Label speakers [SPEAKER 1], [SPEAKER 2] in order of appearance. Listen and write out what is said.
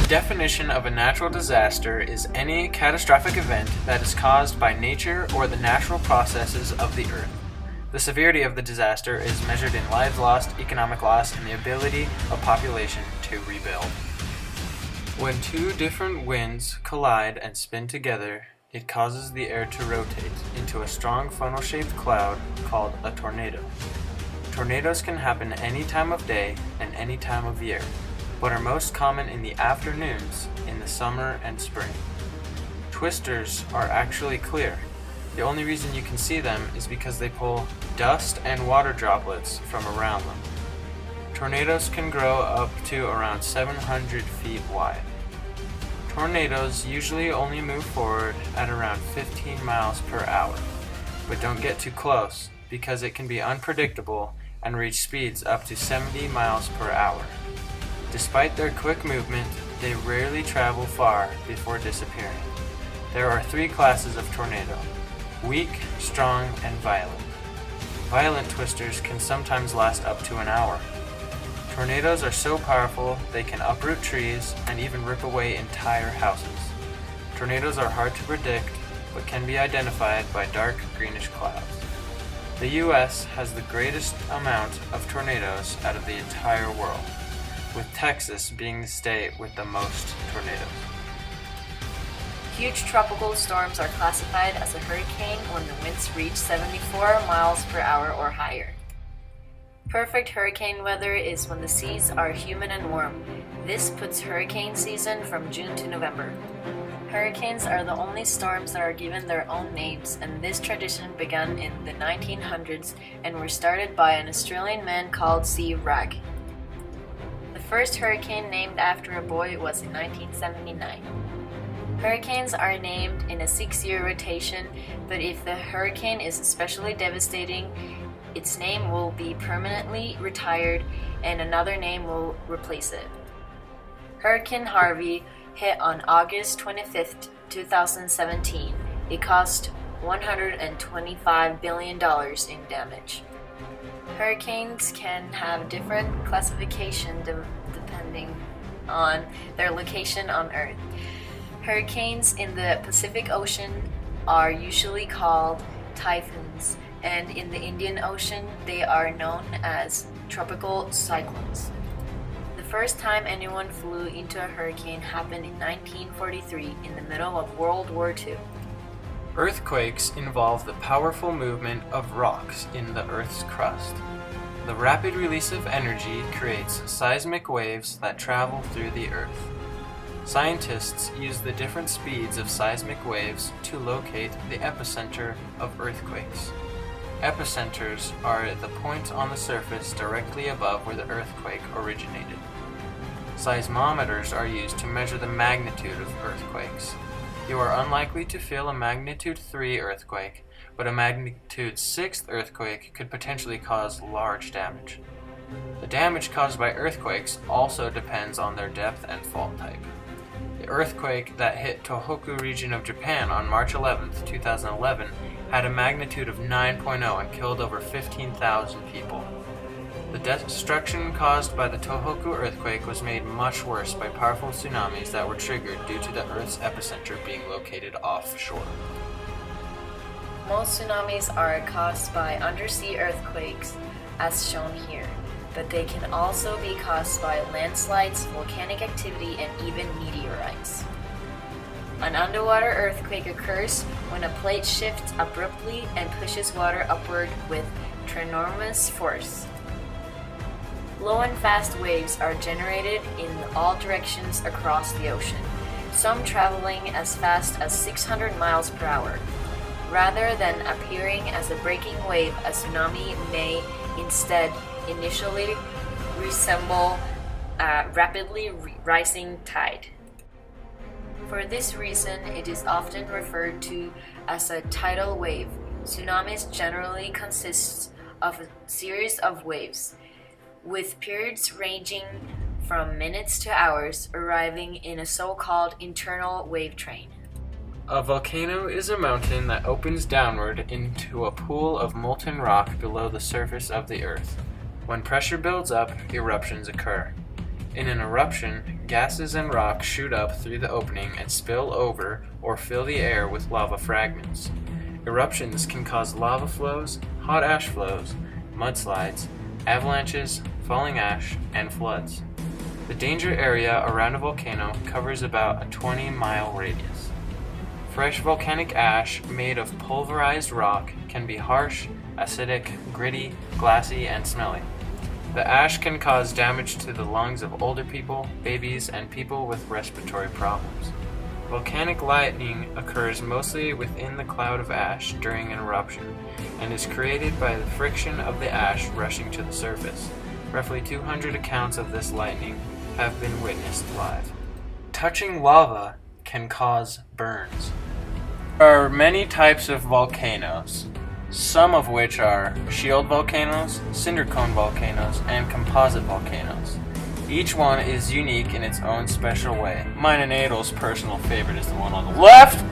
[SPEAKER 1] definition of a natural disaster is any catastrophic event that is caused by nature or the natural processes of the earth. The severity of the disaster is measured in lives lost, economic loss, and the ability of population to rebuild. When two different winds collide and spin together, it causes the air to rotate into a strong funnel-shaped cloud called a tornado. Tornadoes can happen any time of day and any time of year, but are most common in the afternoons in the summer and spring. Twisters are actually clear. The only reason you can see them is because they pull dust and water droplets from around them. Tornadoes can grow up to around 700 feet wide. Tornadoes usually only move forward at around 15 miles per hour, but don't get too close because it can be unpredictable and reach speeds up to 70 miles per hour. Despite their quick movement, they rarely travel far before disappearing. There are three classes of tornado: weak, strong, and violent. Violent twisters can sometimes last up to an hour. Tornadoes are so powerful they can uproot trees and even rip away entire houses. Tornadoes are hard to predict, but can be identified by dark greenish clouds. The U.S. has the greatest amount of tornadoes out of the entire world, with Texas being the state with the most tornadoes.
[SPEAKER 2] Huge tropical storms are classified as a hurricane when the winds reach 74 miles per hour or higher. Perfect hurricane weather is when the seas are humid and warm. This puts hurricane season from June to November. Hurricanes are the only storms that are given their own names, and this tradition began in the 1900s and were started by an Australian man called C. Ragg. The first hurricane named after a boy was in 1979. Hurricanes are named in a 6-year rotation, but if the hurricane is especially devastating, its name will be permanently retired and another name will replace it. Hurricane Harvey hit on August 25, 2017. It caused $125 billion in damage. Hurricanes can have different classification depending on their location on Earth. Hurricanes in the Pacific Ocean are usually called typhoons, and in the Indian Ocean they are known as tropical cyclones. The first time anyone flew into a hurricane happened in 1943 in the middle of World War II.
[SPEAKER 1] Earthquakes involve the powerful movement of rocks in the Earth's crust. The rapid release of energy creates seismic waves that travel through the Earth. Scientists use the different speeds of seismic waves to locate the epicenter of earthquakes. Epicenters are the points on the surface directly above where the earthquake originated. Seismometers are used to measure the magnitude of earthquakes. You are unlikely to feel a magnitude 3 earthquake, but a magnitude 6 earthquake could potentially cause large damage. The damage caused by earthquakes also depends on their depth and fault type. The earthquake that hit Tohoku region of Japan on March 11, 2011 had a magnitude of 9.0 and killed over 15,000 people. The destruction caused by the Tohoku earthquake was made much worse by powerful tsunamis that were triggered due to the Earth's epicenter being located offshore.
[SPEAKER 2] Most tsunamis are caused by undersea earthquakes, as shown here, but they can also be caused by landslides, volcanic activity, and even meteorites. An underwater earthquake occurs when a plate shifts abruptly and pushes water upward with tremendous force. Low and fast waves are generated in all directions across the ocean, some traveling as fast as 600 miles per hour. Rather than appearing as a breaking wave, a tsunami may instead initially resemble a rapidly rising tide. For this reason, it is often referred to as a tidal wave. Tsunamis generally consist of a series of waves, with periods ranging from minutes to hours, arriving in a so-called internal wave train.
[SPEAKER 1] A volcano is a mountain that opens downward into a pool of molten rock below the surface of the Earth. When pressure builds up, eruptions occur. In an eruption, gases and rocks shoot up through the opening and spill over or fill the air with lava fragments. Eruptions can cause lava flows, hot ash flows, mudslides, avalanches, falling ash, and floods. The danger area around a volcano covers about a 20-mile radius. Fresh volcanic ash made of pulverized rock can be harsh, acidic, gritty, glassy, and smelly. The ash can cause damage to the lungs of older people, babies, and people with respiratory problems. Volcanic lightning occurs mostly within the cloud of ash during an eruption and is created by the friction of the ash rushing to the surface. Roughly 200 accounts of this lightning have been witnessed live. Touching lava can cause burns. There are many types of volcanoes, some of which are shield volcanoes, cinder cone volcanoes, and composite volcanoes. Each one is unique in its own special way. Mine and Edel's personal favorite is the one on the left.